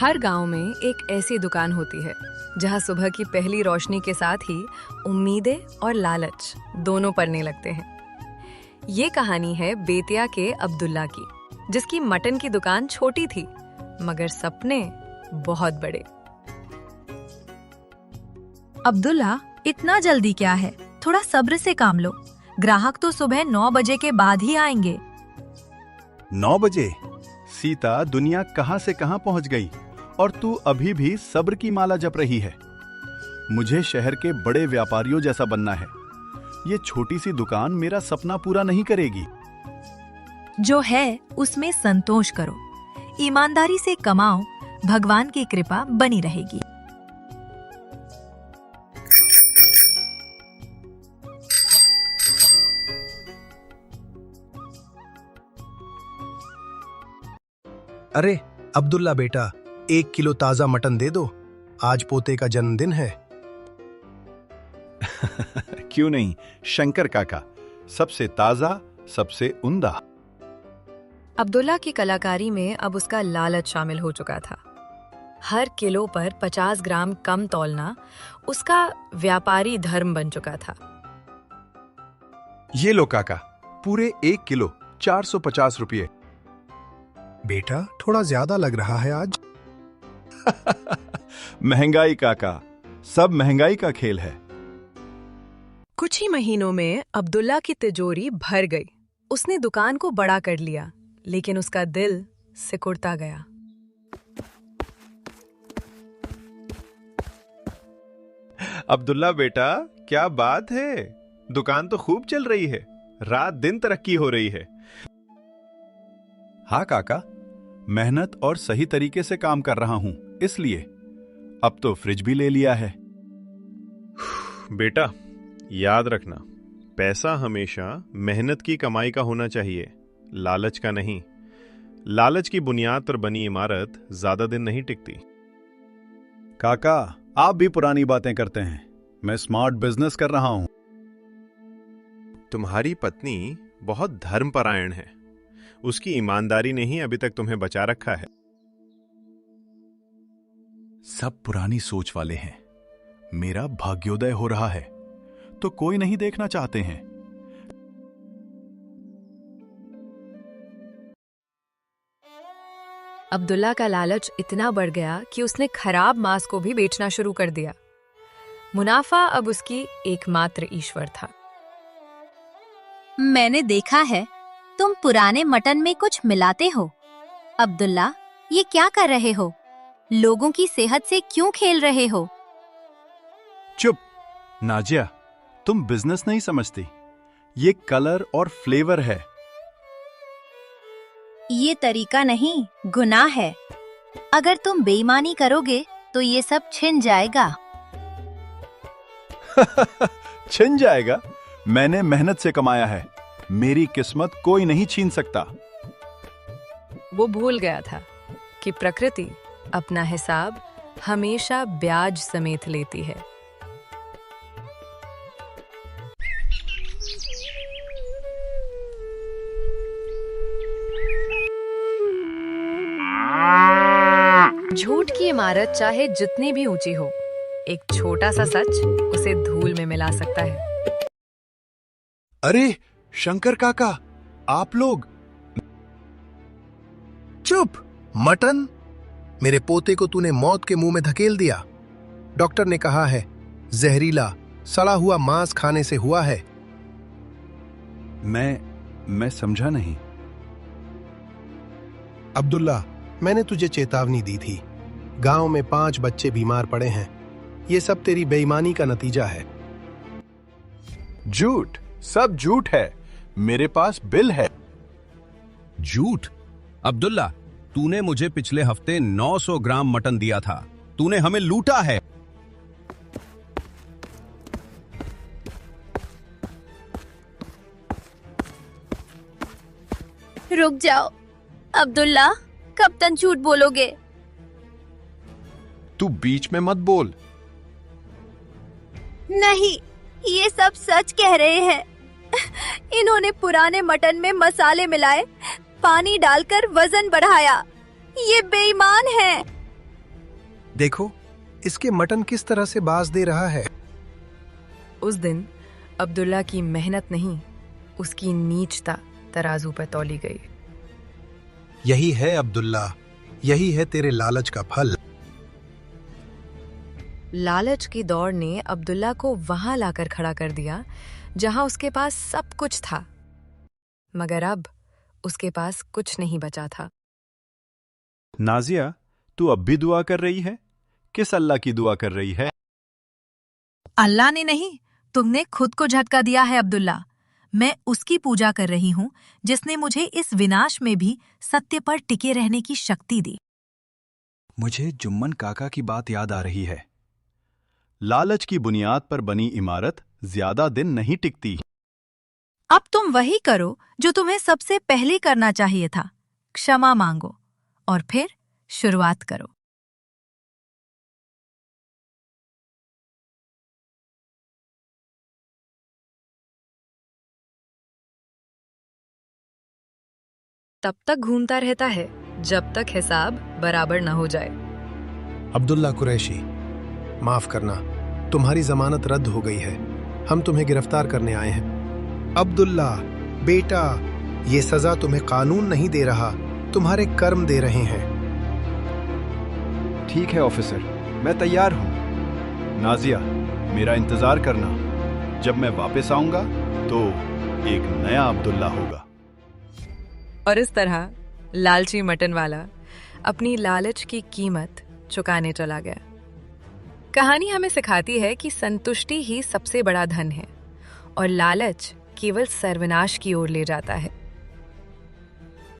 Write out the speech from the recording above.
हर गांव में एक ऐसी दुकान होती है जहां सुबह की पहली रोशनी के साथ ही उम्मीदें और लालच दोनों पड़ने लगते हैं। ये कहानी है बेतिया के अब्दुल्ला की, जिसकी मटन की दुकान छोटी थी मगर सपने बहुत बड़े। अब्दुल्ला, इतना जल्दी क्या है? थोड़ा सब्र से काम लो। ग्राहक तो सुबह 9 बजे के बाद ही आएंगे। 9 बजे? सीता, दुनिया कहां से कहां पहुंच गई और तू अभी भी सब्र की माला जप रही है। मुझे शहर के बड़े व्यापारियों जैसा बनना है। ये छोटी सी दुकान मेरा सपना पूरा नहीं करेगी। जो है उसमें संतोष करो, ईमानदारी से कमाओ, भगवान की कृपा बनी रहेगी। अरे अब्दुल्ला बेटा, 1 किलो ताजा मटन दे दो, आज पोते का जन्मदिन है। क्यों नहीं शंकर काका, सबसे ताजा, सबसे उम्दा। अब्दुल्ला की कलाकारी में अब उसका लालच शामिल हो चुका था। हर किलो पर 50 ग्राम कम तौलना उसका व्यापारी धर्म बन चुका था। ये लो काका, पूरे 1 किलो 450 रुपये। बेटा, थोड़ा ज्यादा लग रहा है आज। महंगाई काका, सब महंगाई का खेल है। कुछ ही महीनों में अब्दुल्ला की तिजोरी भर गई। उसने दुकान को बड़ा कर लिया, लेकिन उसका दिल सिकुड़ता गया। अब्दुल्ला बेटा, क्या बात है, दुकान तो खूब चल रही है, रात दिन तरक्की हो रही है। हाँ काका, मेहनत और सही तरीके से काम कर रहा हूं, इसलिए अब तो फ्रिज भी ले लिया है। बेटा, याद रखना, पैसा हमेशा मेहनत की कमाई का होना चाहिए, लालच का नहीं। लालच की बुनियाद पर बनी इमारत ज्यादा दिन नहीं टिकती। काका, आप भी पुरानी बातें करते हैं। मैं स्मार्ट बिजनेस कर रहा हूं। तुम्हारी पत्नी बहुत धर्मपरायण है, उसकी ईमानदारी ने ही अभी तक तुम्हें बचा रखा है। सब पुरानी सोच वाले हैं। मेरा भाग्योदय हो रहा है तो कोई नहीं देखना चाहते हैं। अब्दुल्ला का लालच इतना बढ़ गया कि उसने खराब मांस को भी बेचना शुरू कर दिया। मुनाफा अब उसकी एकमात्र ईश्वर था। मैंने देखा है तुम पुराने मटन में कुछ मिलाते हो। अब्दुल्ला, ये क्या कर रहे हो? लोगों की सेहत से क्यों खेल रहे हो? चुप नाजिया, तुम बिजनेस नहीं समझती। ये कलर और फ्लेवर है। ये तरीका नहीं, गुनाह है। अगर तुम बेईमानी करोगे तो ये सब छिन जाएगा। छिन जाएगा? मैंने मेहनत से कमाया है, मेरी किस्मत कोई नहीं छीन सकता। वो भूल गया था कि प्रकृति अपना हिसाब हमेशा ब्याज समेत लेती है। झूठ की इमारत चाहे जितनी भी ऊंची हो, एक छोटा सा सच उसे धूल में मिला सकता है। अरे शंकर काका, आप लोग! चुप! मटन? मेरे पोते को तूने मौत के मुंह में धकेल दिया। डॉक्टर ने कहा है जहरीला सड़ा हुआ मांस खाने से हुआ है। मैं समझा नहीं। अब्दुल्ला, मैंने तुझे चेतावनी दी थी। गांव में 5 बच्चे बीमार पड़े हैं। ये सब तेरी बेईमानी का नतीजा है। झूठ, सब झूठ है। मेरे पास बिल है। झूठ? अब्दुल्ला, तूने मुझे पिछले हफ्ते 900 ग्राम मटन दिया था। तूने हमें लूटा है। रुक जाओ अब्दुल्ला, कब तक झूठ बोलोगे? तू बीच में मत बोल। नहीं, ये सब सच कह रहे हैं। इन्होंने पुराने मटन में मसाले मिलाए, पानी डालकर वजन बढ़ाया। ये बेईमान है। देखो, इसके मटन किस तरह से बाज दे रहा है। उस दिन अब्दुल्ला की मेहनत नहीं, उसकी नीचता तराजू पर तौली गई। यही है अब्दुल्ला, यही है तेरे लालच का फल। लालच की दौड़ ने अब्दुल्ला को वहां लाकर खड़ा कर दिया जहां उसके पास सब कुछ था, मगर अब उसके पास कुछ नहीं बचा था। नाजिया, तू अब भी दुआ कर रही है? किस अल्लाह की दुआ कर रही है? अल्लाह ने नहीं, तुमने खुद को झटका दिया है अब्दुल्ला। मैं उसकी पूजा कर रही हूँ जिसने मुझे इस विनाश में भी सत्य पर टिके रहने की शक्ति दी। मुझे जुम्मन काका की बात याद आ रही है। लालच की बुनियाद पर बनी इमारत ज्यादा दिन नहीं टिकती। अब तुम वही करो जो तुम्हें सबसे पहले करना चाहिए था, क्षमा मांगो और फिर शुरुआत करो। तब तक घूमता रहता है जब तक हिसाब बराबर न हो जाए। अब्दुल्ला कुरैशी, माफ करना, तुम्हारी जमानत रद्द हो गई है। हम तुम्हें गिरफ्तार करने आए हैं। अब्दुल्ला बेटा, ये सजा तुम्हें कानून नहीं दे रहा, तुम्हारे कर्म दे रहे हैं। ठीक है ऑफिसर, मैं तैयार हूं। नाजिया, मेरा इंतजार करना। जब मैं वापस आऊंगा तो एक नया अब्दुल्ला होगा। और इस तरह लालची मटन वाला अपनी लालच की कीमत चुकाने चला गया। कहानी हमें सिखाती है कि संतुष्टि ही सबसे बड़ा धन है और लालच केवल सर्वनाश की ओर ले जाता है।